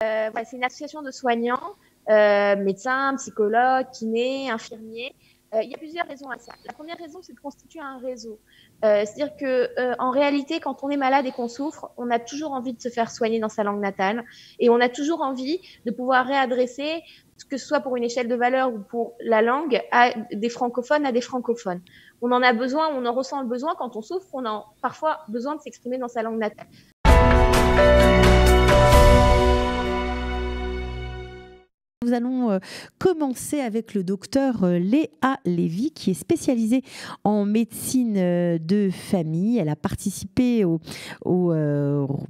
Voilà, c'est une association de soignants, médecins, psychologues, kinés, infirmiers. Il y a plusieurs raisons à ça. La première raison, c'est de constituer un réseau. C'est-à-dire que, en réalité, quand on est malade et qu'on souffre, on a toujours envie de se faire soigner dans sa langue natale, et on a toujours envie de pouvoir réadresser, que ce soit pour une échelle de valeur ou pour la langue, à des francophones à des francophones. On en a besoin, on en ressent le besoin quand on souffre, on a parfois besoin de s'exprimer dans sa langue natale. Nous allons commencer avec le docteur Léa Lévy, qui est spécialisée en médecine de famille. Elle a participé au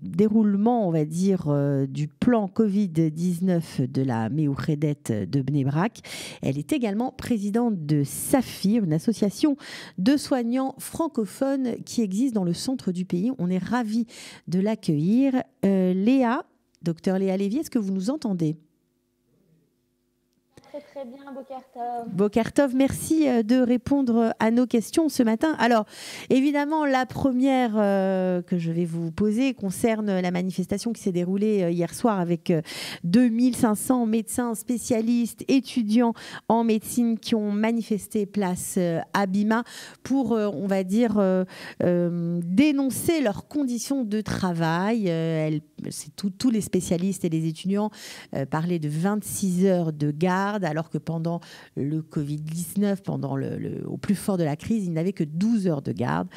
déroulement, on va dire, du plan Covid-19 de la Méouredet de Bnei Brak. Elle est également présidente de SAFIR, une association de soignants francophones qui existe dans le centre du pays. On est ravis de l'accueillir. Léa, docteur Léa Lévy, est-ce que vous nous entendez ? Très bien, Boker Tov. Boker Tov, merci de répondre à nos questions ce matin. Alors, évidemment, la première que je vais vous poser concerne la manifestation qui s'est déroulée hier soir avec 2500 médecins spécialistes, étudiants en médecine qui ont manifesté place Abima pour, on va dire, dénoncer leurs conditions de travail. Tous les spécialistes et les étudiants parlaient de 26 heures de garde, alors que pendant le Covid-19, au plus fort de la crise, il n'avait que 12 heures de garde.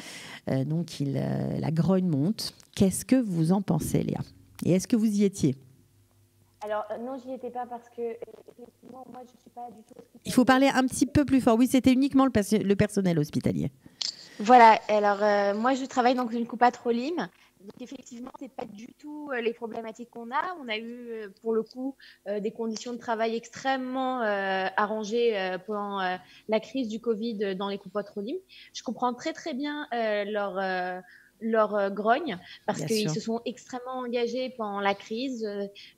Donc, la grogne monte. Qu'est-ce que vous en pensez, Léa ? Et est-ce que vous y étiez ? Alors, non, je n'y étais pas parce que, effectivement, moi, je ne suis pas du tout hospitalière. Il faut parler un petit peu plus fort. Oui, c'était uniquement le personnel hospitalier. Voilà. Alors, moi, je travaille dans une coupa Trolim. Donc, effectivement, ce n'est pas du tout les problématiques qu'on a. On a eu, pour le coup, des conditions de travail extrêmement arrangées pendant la crise du Covid dans les coupa Trolim. Je comprends très, très bien leur grogne parce qu'ils se sont extrêmement engagés pendant la crise.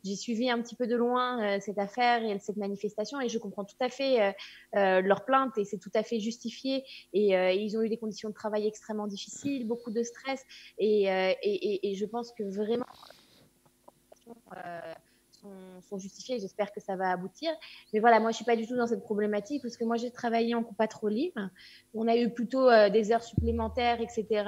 J'ai suivi un petit peu de loin cette affaire et cette manifestation et je comprends tout à fait leur plainte et c'est tout à fait justifié. Et ils ont eu des conditions de travail extrêmement difficiles, beaucoup de stress et je pense que vraiment sont justifiées. J'espère que ça va aboutir. Mais voilà, moi, je ne suis pas du tout dans cette problématique parce que moi, j'ai travaillé en coupa Trolim. On a eu plutôt des heures supplémentaires, etc.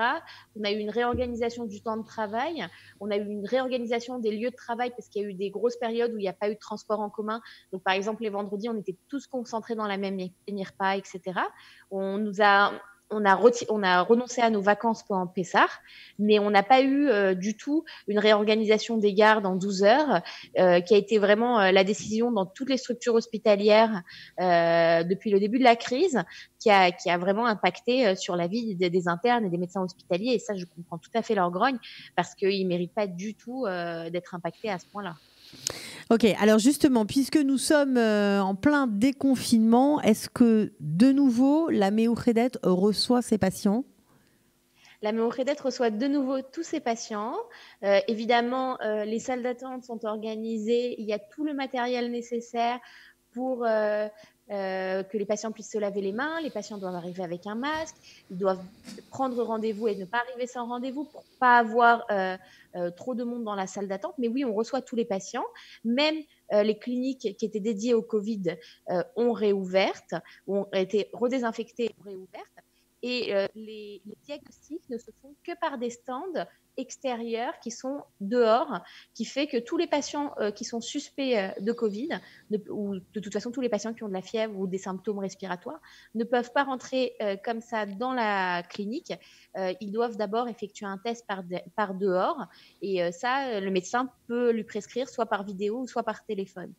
On a eu une réorganisation du temps de travail. On a eu une réorganisation des lieux de travail parce qu'il y a eu des grosses périodes où il n'y a pas eu de transport en commun. Donc, par exemple, les vendredis, on était tous concentrés dans la même MIRPA, etc. On a renoncé à nos vacances pendant Pessah, mais on n'a pas eu du tout une réorganisation des gardes en 12 heures, qui a été vraiment la décision dans toutes les structures hospitalières depuis le début de la crise, qui a vraiment impacté sur la vie des internes et des médecins hospitaliers. Et ça, je comprends tout à fait leur grogne, parce qu'ils ne méritent pas du tout d'être impactés à ce point-là. Ok, alors justement, puisque nous sommes en plein déconfinement, est-ce que de nouveau la Méouredet reçoit ses patients ? La Méouredet reçoit de nouveau tous ses patients. Évidemment, les salles d'attente sont organisées. Il y a tout le matériel nécessaire pour que les patients puissent se laver les mains. Les patients doivent arriver avec un masque. Ils doivent prendre rendez-vous et ne pas arriver sans rendez-vous pour ne pas avoir trop de monde dans la salle d'attente. Mais oui, on reçoit tous les patients. Même les cliniques qui étaient dédiées au Covid ont réouvertes, ont été redésinfectées et réouvertes. Et les diagnostics ne se font que par des stands extérieurs qui sont dehors, qui fait que tous les patients qui sont suspects de Covid, ou de toute façon tous les patients qui ont de la fièvre ou des symptômes respiratoires, ne peuvent pas rentrer comme ça dans la clinique. Ils doivent d'abord effectuer un test par dehors, et ça, le médecin peut lui prescrire soit par vidéo ou soit par téléphone.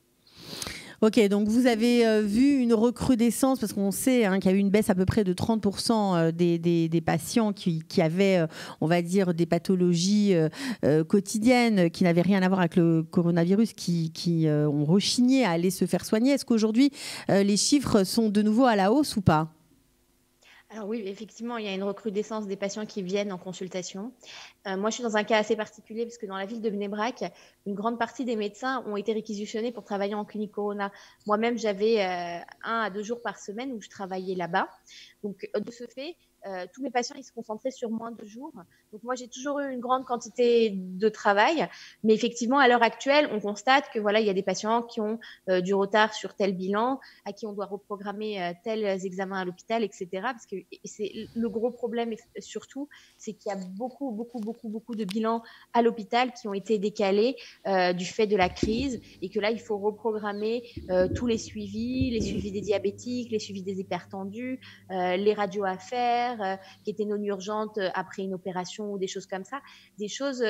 Ok, donc vous avez vu une recrudescence, parce qu'on sait qu'il y a eu une baisse à peu près de 30% des patients qui avaient, on va dire, des pathologies quotidiennes qui n'avaient rien à voir avec le coronavirus, qui ont rechigné à aller se faire soigner. Est-ce qu'aujourd'hui, les chiffres sont de nouveau à la hausse ou pas ? Alors oui, effectivement, il y a une recrudescence des patients qui viennent en consultation. Moi, je suis dans un cas assez particulier parce que dans la ville de Bnei Brak, une grande partie des médecins ont été réquisitionnés pour travailler en clinique Corona. Moi-même, j'avais 1 à 2 jours par semaine où je travaillais là-bas. Donc, de ce fait, tous mes patients, ils se concentraient sur moins de jours. Donc moi, j'ai toujours eu une grande quantité de travail, mais effectivement, à l'heure actuelle, on constate que voilà, il y a des patients qui ont du retard sur tel bilan, à qui on doit reprogrammer tels examens à l'hôpital, etc. Parce que c'est le gros problème surtout, c'est qu'il y a beaucoup de bilans à l'hôpital qui ont été décalés du fait de la crise et que là, il faut reprogrammer tous les suivis des diabétiques, les suivis des hypertendus, les radios à faire, qui étaient non urgentes après une opération ou des choses comme ça, des choses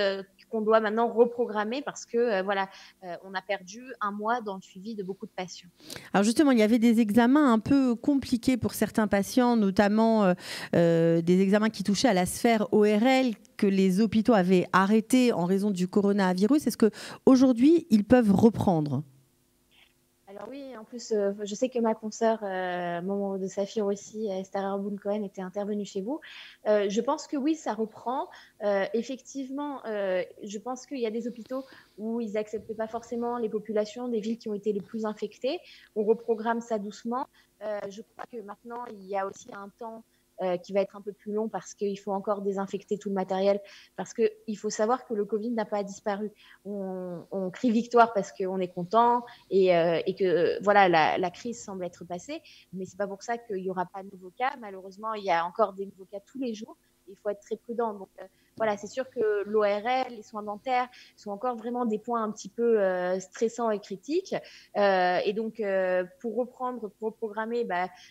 qu'on doit maintenant reprogrammer parce que voilà, on a perdu un mois dans le suivi de beaucoup de patients. Alors justement, il y avait des examens un peu compliqués pour certains patients, notamment des examens qui touchaient à la sphère ORL que les hôpitaux avaient arrêtés en raison du coronavirus. Est-ce qu'aujourd'hui, ils peuvent reprendre ? Alors oui, en plus, je sais que ma consoeur, maman de Saphir aussi, Esther Arboun-Cohen, était intervenue chez vous. Je pense que oui, ça reprend. Effectivement, je pense qu'il y a des hôpitaux où ils n'acceptent pas forcément les populations des villes qui ont été les plus infectées. On reprogramme ça doucement. Je crois que maintenant, il y a aussi un temps qui va être un peu plus long parce qu'il faut encore désinfecter tout le matériel. Parce qu'il faut savoir que le Covid n'a pas disparu. On crie victoire parce qu'on est content et que voilà, la crise semble être passée. Mais ce n'est pas pour ça qu'il n'y aura pas de nouveaux cas. Malheureusement, il y a encore des nouveaux cas tous les jours. Il faut être très prudent. Donc, voilà, c'est sûr que l'ORL, les soins dentaires sont encore vraiment des points un petit peu stressants et critiques. Et donc, pour reprendre, pour reprogrammer,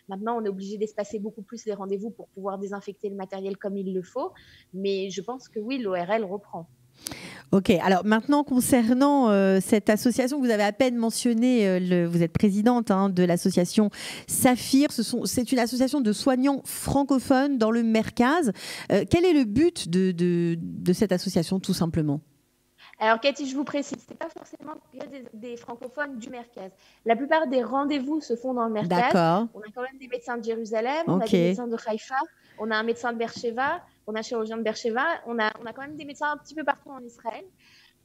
maintenant, on est obligé d'espacer beaucoup plus les rendez-vous pour pouvoir désinfecter le matériel comme il le faut. Mais je pense que oui, l'ORL reprend. Ok, alors maintenant concernant cette association que vous avez à peine mentionnée, vous êtes présidente de l'association Saphir, c'est une association de soignants francophones dans le Mercaz. Quel est le but de cette association tout simplement ? Alors Cathy, je vous précise, ce n'est pas forcément que des francophones du Mercaz. La plupart des rendez-vous se font dans le Mercaz. D'accord. On a quand même des médecins de Jérusalem, on a Ok. des médecins de Haïfa, on a un médecin de Beersheva, on a un chirurgien de Beersheva, on a quand même des médecins un petit peu partout en Israël.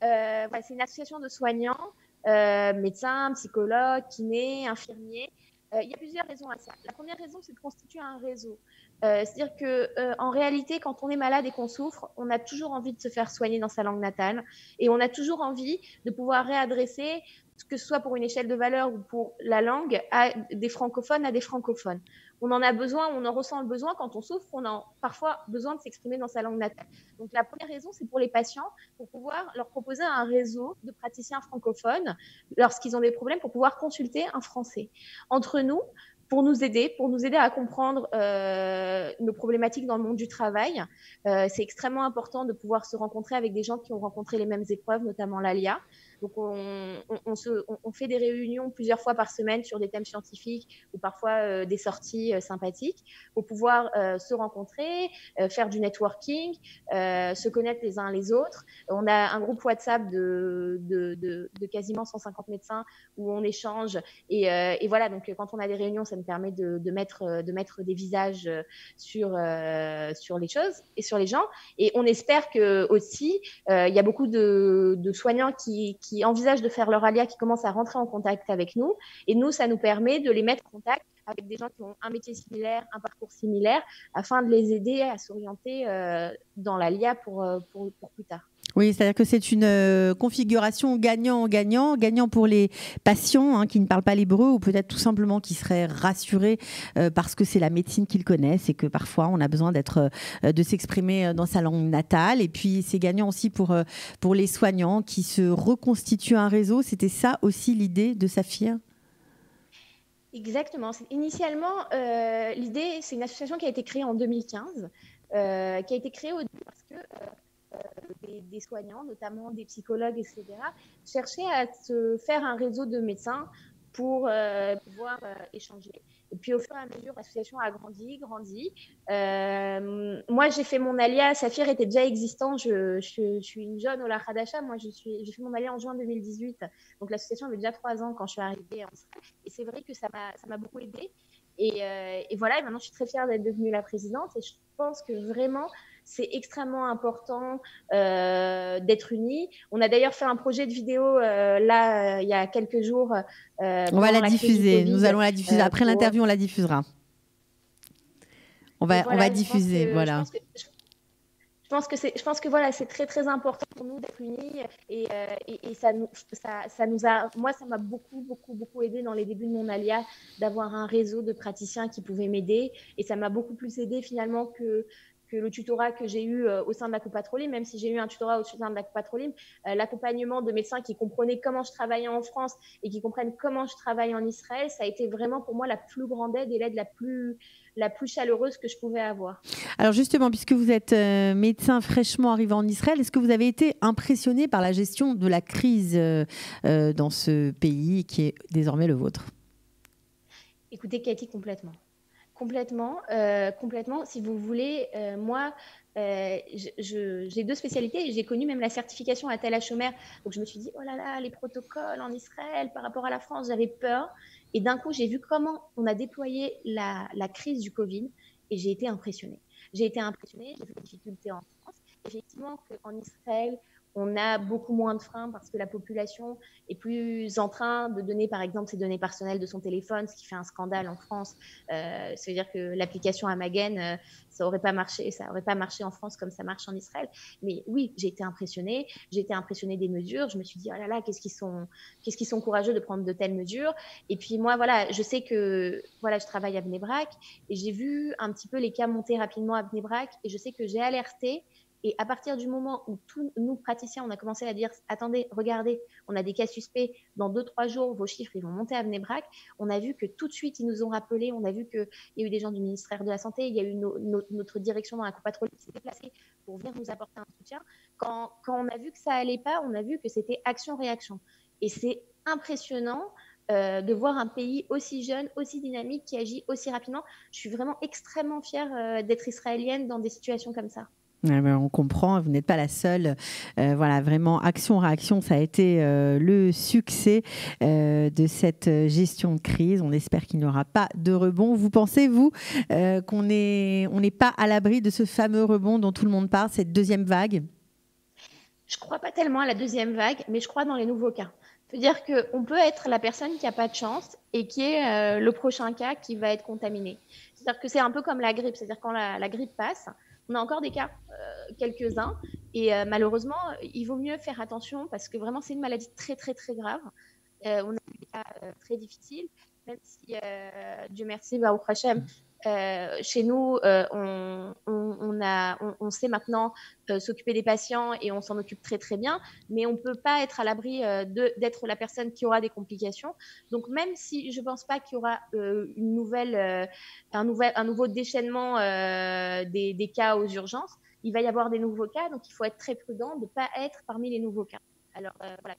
C'est une association de soignants, médecins, psychologues, kinés, infirmiers. Il y a plusieurs raisons à ça. La première raison, c'est de constituer un réseau. C'est-à-dire qu'en réalité, quand on est malade et qu'on souffre, on a toujours envie de se faire soigner dans sa langue natale et on a toujours envie de pouvoir réadresser, que ce soit pour une échelle de valeur ou pour la langue, à des francophones, à des francophones. On en a besoin, on en ressent le besoin quand on souffre, on a parfois besoin de s'exprimer dans sa langue natale. Donc la première raison, c'est pour les patients, pour pouvoir leur proposer un réseau de praticiens francophones lorsqu'ils ont des problèmes, pour pouvoir consulter un français. Entre nous, pour nous aider à comprendre nos problématiques dans le monde du travail. C'est extrêmement important de pouvoir se rencontrer avec des gens qui ont rencontré les mêmes épreuves, notamment l'ALIA. Donc, on fait des réunions plusieurs fois par semaine sur des thèmes scientifiques ou parfois des sorties sympathiques pour pouvoir se rencontrer, faire du networking, se connaître les uns les autres. On a un groupe WhatsApp de quasiment 150 médecins où on échange et voilà, donc quand on a des réunions, ça nous permet de mettre des visages sur les choses et sur les gens. Et on espère que aussi, il y a beaucoup de soignants qui envisagent de faire leur ALIA, qui commencent à rentrer en contact avec nous. Et nous, ça nous permet de les mettre en contact avec des gens qui ont un métier similaire, un parcours similaire, afin de les aider à s'orienter dans l'ALIA pour plus tard. Oui, c'est-à-dire que c'est une configuration gagnant-gagnant, gagnant pour les patients qui ne parlent pas l'hébreu ou peut-être tout simplement qui seraient rassurés parce que c'est la médecine qu'ils connaissent et que parfois on a besoin de s'exprimer dans sa langue natale. Et puis c'est gagnant aussi pour les soignants qui se reconstituent un réseau. C'était ça aussi l'idée de Saphir ? Exactement. Initialement, l'idée, c'est une association qui a été créée en 2015, qui a été créée au début parce que des soignants, notamment des psychologues, etc., cherchaient à se faire un réseau de médecins pour pouvoir échanger. Et puis, au fur et à mesure, l'association a grandi. Moi, j'ai fait mon ALIA. Saphir était déjà existant. Je suis une jeune Ola Khadasha. Moi, j'ai fait mon ALIA en juin 2018. Donc, l'association avait déjà 3 ans quand je suis arrivée en Israël. Et c'est vrai que ça m'a beaucoup aidée. Et voilà, et maintenant, je suis très fière d'être devenue la présidente. Et je pense que vraiment, c'est extrêmement important d'être unis. On a d'ailleurs fait un projet de vidéo il y a quelques jours. On va la diffuser. Nous allons la diffuser. Après l'interview, on la diffusera. Et On va voilà, diffuser, voilà. Je pense que voilà, c'est très très important pour nous d'être unis et ça nous a, moi ça m'a beaucoup aidé dans les débuts de mon alia d'avoir un réseau de praticiens qui pouvaient m'aider et ça m'a beaucoup plus aidé finalement que le tutorat que j'ai eu au sein de la Coupatrolim, même si j'ai eu un tutorat au sein de la Coupatrolim, l'accompagnement de médecins qui comprenaient comment je travaillais en France et qui comprennent comment je travaille en Israël, ça a été vraiment pour moi la plus grande aide et l'aide la plus chaleureuse que je pouvais avoir. Alors justement, puisque vous êtes médecin fraîchement arrivé en Israël, est-ce que vous avez été impressionné par la gestion de la crise dans ce pays qui est désormais le vôtre? Écoutez, Cathy, complètement. Complètement. Si vous voulez, moi, j'ai deux spécialités et j'ai connu même la certification à Tel HaShomer. Donc, je me suis dit, oh là là, les protocoles en Israël par rapport à la France, j'avais peur. Et d'un coup, j'ai vu comment on a déployé la crise du Covid et j'ai été impressionnée. J'ai vu les difficultés en France. Effectivement, qu'en Israël, on a beaucoup moins de freins parce que la population est plus en train de donner, par exemple, ses données personnelles de son téléphone, ce qui fait un scandale en France. Ça veut dire que l'application Amagen, ça aurait pas marché en France comme ça marche en Israël. Mais oui, j'ai été impressionnée des mesures. Je me suis dit, oh là là, qu'est-ce qu'ils sont courageux de prendre de telles mesures. Et puis moi, voilà, je sais que voilà, je travaille à Bnei Brak et j'ai vu un petit peu les cas monter rapidement à Bnei Brak et je sais que j'ai alerté. Et à partir du moment où tous nous praticiens, on a commencé à dire, attendez, regardez, on a des cas suspects, dans 2-3 jours, vos chiffres, ils vont monter à Bnei Brak. On a vu que tout de suite, ils nous ont rappelé, on a vu qu'il y a eu des gens du ministère de la Santé, il y a eu notre direction dans la Coupatrolim qui s'est déplacée pour venir nous apporter un soutien. Quand on a vu que ça allait pas, on a vu que c'était action-réaction. Et c'est impressionnant de voir un pays aussi jeune, aussi dynamique, qui agit aussi rapidement. Je suis vraiment extrêmement fière d'être israélienne dans des situations comme ça. Ouais, ben, on comprend, vous n'êtes pas la seule. Voilà, vraiment, action-réaction, ça a été le succès de cette gestion de crise. On espère qu'il n'y aura pas de rebond. Vous pensez, vous, on n'est pas à l'abri de ce fameux rebond dont tout le monde parle, cette deuxième vague? Je ne crois pas tellement à la deuxième vague, mais je crois dans les nouveaux cas. C'est-à-dire qu'on peut être la personne qui n'a pas de chance et qui est le prochain cas qui va être contaminé. C'est-à-dire que c'est un peu comme la grippe. C'est-à-dire quand la grippe passe, on a encore des cas, quelques-uns. Et malheureusement, il vaut mieux faire attention parce que vraiment, c'est une maladie très, très, très grave. On a des cas très difficiles, même si, Dieu merci, Baruch Hashem, chez nous, on sait maintenant s'occuper des patients et on s'en occupe très très bien, mais on ne peut pas être à l'abri d'être la personne qui aura des complications. Donc même si je ne pense pas qu'il y aura un nouveau déchaînement des cas aux urgences, il va y avoir des nouveaux cas, donc il faut être très prudent de ne pas être parmi les nouveaux cas. Alors voilà,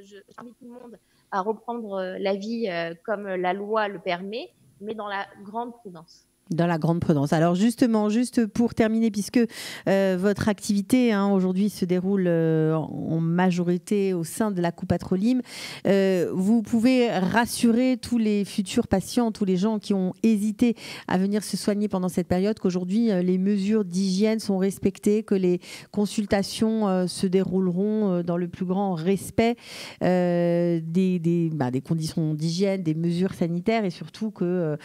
j'invite tout le monde à reprendre la vie comme la loi le permet, mais dans la grande prudence. Dans la grande prudence. Alors justement, juste pour terminer, puisque votre activité aujourd'hui se déroule en majorité au sein de la Coupatrolim, vous pouvez rassurer tous les futurs patients, tous les gens qui ont hésité à venir se soigner pendant cette période, qu'aujourd'hui les mesures d'hygiène sont respectées, que les consultations se dérouleront dans le plus grand respect des conditions d'hygiène, des mesures sanitaires et surtout que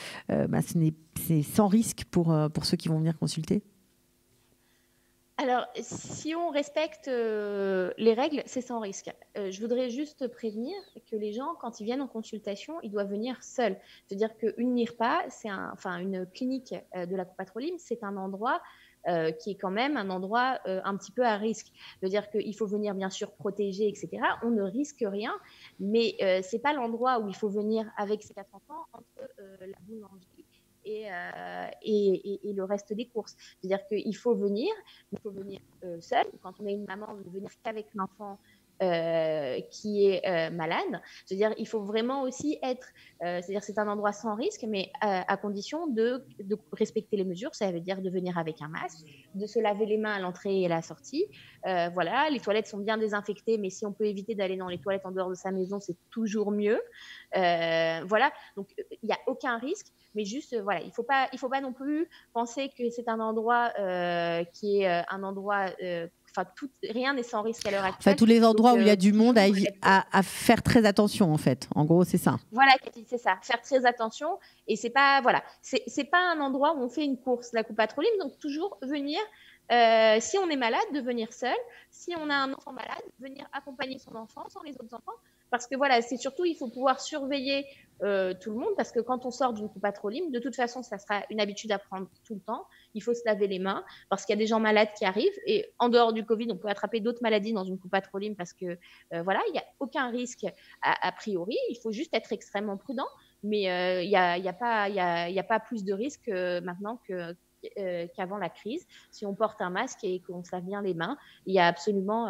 c'est sans risque pour ceux qui vont venir consulter? Alors, si on respecte les règles, c'est sans risque. Je voudrais juste prévenir que les gens, quand ils viennent en consultation, ils doivent venir seuls. C'est-à-dire qu'une NIRPA, une clinique de la Coupatrolim, c'est un endroit qui est quand même un endroit un petit peu à risque. C'est-à-dire qu'il faut venir bien sûr protéger, etc. On ne risque rien, mais ce n'est pas l'endroit où il faut venir avec ses 4 enfants entre la boulangerie et le reste des courses. C'est-à-dire qu'il faut venir, seul. Quand on est une maman, on ne venir qu'avec l'enfant qui est malade. C'est-à-dire il faut vraiment aussi être, c'est-à-dire c'est un endroit sans risque, mais à condition de respecter les mesures. Ça veut dire de venir avec un masque, de se laver les mains à l'entrée et à la sortie. Voilà, les toilettes sont bien désinfectées, mais si on peut éviter d'aller dans les toilettes en dehors de sa maison, c'est toujours mieux. Voilà, donc il n'y a aucun risque, mais juste voilà, il faut pas non plus penser que c'est un endroit qui est un endroit rien n'est sans risque à l'heure actuelle. Enfin, tous les endroits où il y a du monde à faire très attention, en fait. En gros, c'est ça. Voilà, Cathy, c'est ça. Faire très attention. Et c'est pas, voilà, c'est pas un endroit où on fait une course, la Coupe Patrolim. Donc, toujours venir, si on est malade, de venir seul. Si on a un enfant malade, venir accompagner son enfant sans les autres enfants. Parce que voilà, c'est surtout, il faut pouvoir surveiller tout le monde. Parce que quand on sort d'une Coupe Patrolim, de toute façon, ça sera une habitude à prendre tout le temps. Il faut se laver les mains parce qu'il y a des gens malades qui arrivent. Et en dehors du Covid, on peut attraper d'autres maladies dans une Coupe Patrolim parce que voilà, il n'y a aucun risque a priori. Il faut juste être extrêmement prudent. Mais il y a pas plus de risque maintenant qu'avant la crise. Si on porte un masque et qu'on se lave bien les mains, il y a absolument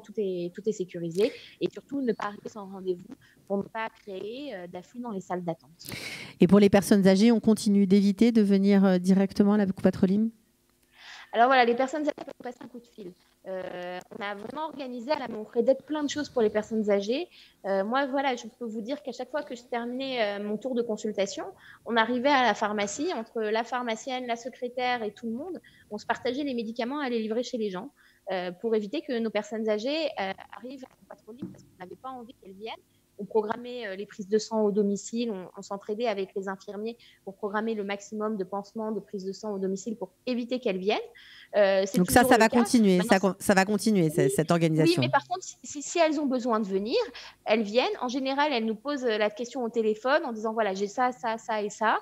tout est sécurisé. Et surtout, ne pas arriver sans rendez-vous pour ne pas créer d'afflux dans les salles d'attente. Et pour les personnes âgées, on continue d'éviter de venir directement à la Coupe Patrolim? Alors voilà, les personnes âgées peuvent passer un coup de fil. On a vraiment organisé à la Montrédette plein de choses pour les personnes âgées. Moi, voilà, je peux vous dire qu'à chaque fois que je terminais mon tour de consultation, on arrivait à la pharmacie, entre la pharmacienne, la secrétaire et tout le monde, on se partageait les médicaments à les livrer chez les gens pour éviter que nos personnes âgées arrivent à la Patrolim parce qu'on n'avait pas envie qu'elles viennent. On programmait les prises de sang au domicile, on s'entraidait avec les infirmiers pour programmer le maximum de pansements, de prises de sang au domicile pour éviter qu'elles viennent. Donc ça va continuer, ça va continuer cette organisation. Oui, mais par contre, si elles ont besoin de venir, elles viennent. En général, elles nous posent la question au téléphone en disant voilà, j'ai ça, ça, ça et ça.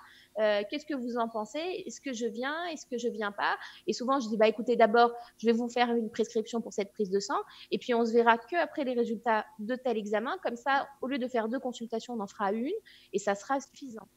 Qu'est-ce que vous en pensez? Est-ce que je viens? Est-ce que je viens pas? Et souvent, je dis bah écoutez, d'abord, je vais vous faire une prescription pour cette prise de sang, et puis on se verra que après les résultats de tel examen. Comme ça, au lieu de faire 2 consultations, on en fera une, et ça sera suffisant.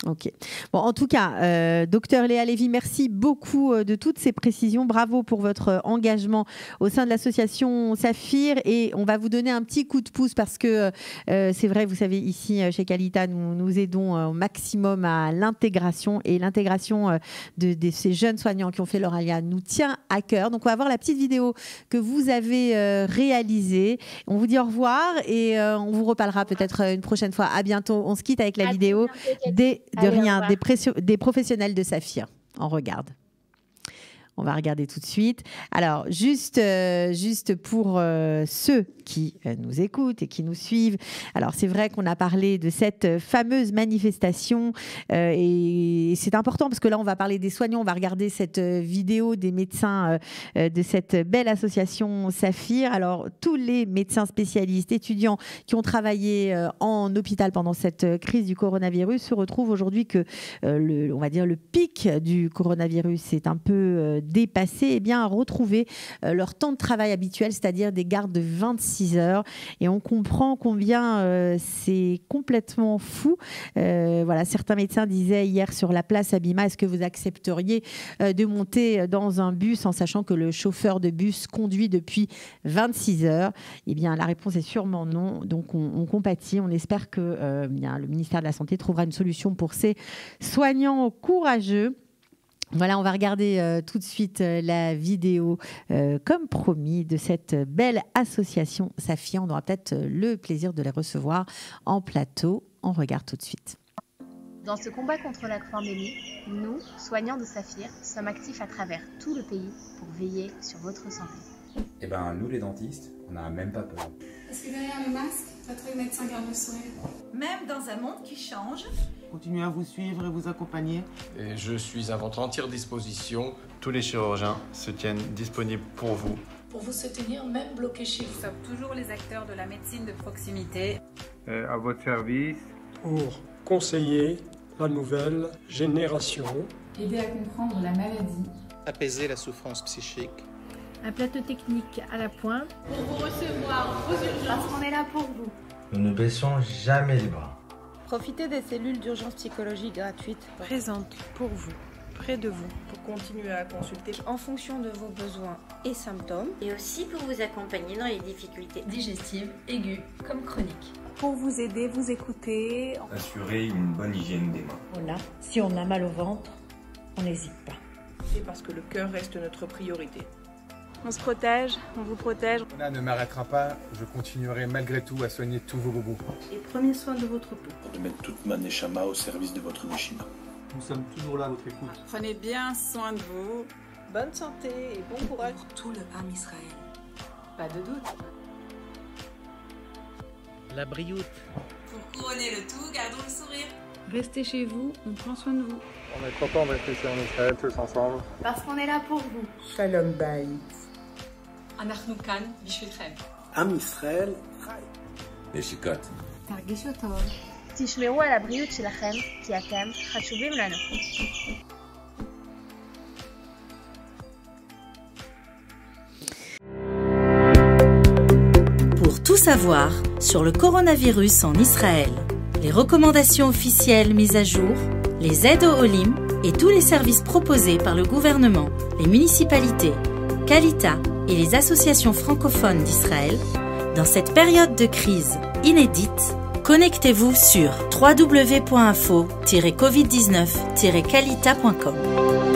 Ok. Bon, en tout cas, docteur Léa Lévy, merci beaucoup de toutes ces précisions. Bravo pour votre engagement au sein de l'association Saphir. Et on va vous donner un petit coup de pouce parce que c'est vrai, vous savez, ici chez Qualita, nous aidons au maximum à l'intégration. Et l'intégration de ces jeunes soignants qui ont fait leur alia nous tient à cœur. Donc, on va voir la petite vidéo que vous avez réalisée. On vous dit au revoir et on vous reparlera peut-être une prochaine fois. À bientôt. On se quitte avec la vidéo des professionnels de Saphir. On regarde. On va regarder tout de suite. Alors, juste pour ceux qui nous écoutent et qui nous suivent. Alors, c'est vrai qu'on a parlé de cette fameuse manifestation et c'est important parce que là, on va parler des soignants. On va regarder cette vidéo des médecins de cette belle association Saphir. Alors, tous les médecins spécialistes, étudiants qui ont travaillé en hôpital pendant cette crise du coronavirus se retrouvent aujourd'hui que, on va dire, le pic du coronavirus est un peu dépassé, et bien retrouver leur temps de travail habituel, c'est-à-dire des gardes de 26 heures. Et on comprend combien c'est complètement fou. Voilà, certains médecins disaient hier sur la place Abima, est-ce que vous accepteriez de monter dans un bus en sachant que le chauffeur de bus conduit depuis 26 heures? Eh bien, la réponse est sûrement non. Donc, on compatit. On espère que bien, le ministère de la Santé trouvera une solution pour ces soignants courageux. Voilà, on va regarder tout de suite la vidéo, comme promis, de cette belle association Saphir. On aura peut-être le plaisir de les recevoir en plateau. On regarde tout de suite. Dans ce combat contre la pandémie, nous, soignants de Saphir, sommes actifs à travers tout le pays pour veiller sur votre santé. Eh ben, nous les dentistes, on n'a même pas peur. Parce que derrière le masque, votre médecin garde le sourire. Même dans un monde qui change, continuez à vous suivre et vous accompagner. Et je suis à votre entière disposition. Tous les chirurgiens se tiennent disponibles pour vous. Pour vous soutenir, même bloqué chez vous. Nous sommes toujours les acteurs de la médecine de proximité. À votre service. Pour conseiller la nouvelle génération. Aider à comprendre la maladie. Apaiser la souffrance psychique. Un plateau technique à la pointe. Pour vous recevoir vos urgences. Parce qu'on est là pour vous. Nous ne baissons jamais les bras. Profitez des cellules d'urgence psychologique gratuites. Présentes pour vous, près de vous. Pour continuer à consulter en fonction de vos besoins et symptômes. Et aussi pour vous accompagner dans les difficultés digestives, aiguës comme chroniques. Pour vous aider, vous écouter. Assurer une bonne hygiène des mains. Voilà, si on a mal au ventre, on n'hésite pas. C'est parce que le cœur reste notre priorité. On se protège, on vous protège. Là ne m'arrêtera pas, je continuerai malgré tout à soigner tous vos bobos. Et prenez soin de votre peau. De mettre toute ma neshama au service de votre Mishima. Nous sommes toujours là à votre écoute. Prenez bien soin de vous, Bonne santé et bon courage. Pour tout le Ham Israël. Pas de doute. La brioute. Pour couronner le tout, gardons le sourire. Restez chez vous, on prend soin de vous. On est content d'être ici en Israël tous ensemble. Parce qu'on est là pour vous. Shalom Bayit. אנחנו כאן בשבילכם. עם ישראל חי. נשיקות. תרגישו טוב. תשמרו על הבריאות שלכם, כי אתם חשובים לנו. Pour tout savoir sur le coronavirus en Israël, les recommandations officielles mises à jour, les aides au Olim et tous les services proposés par le gouvernement, les municipalités, Kalita et les associations francophones d'Israël, dans cette période de crise inédite, connectez-vous sur www.info-covid19-kalita.com.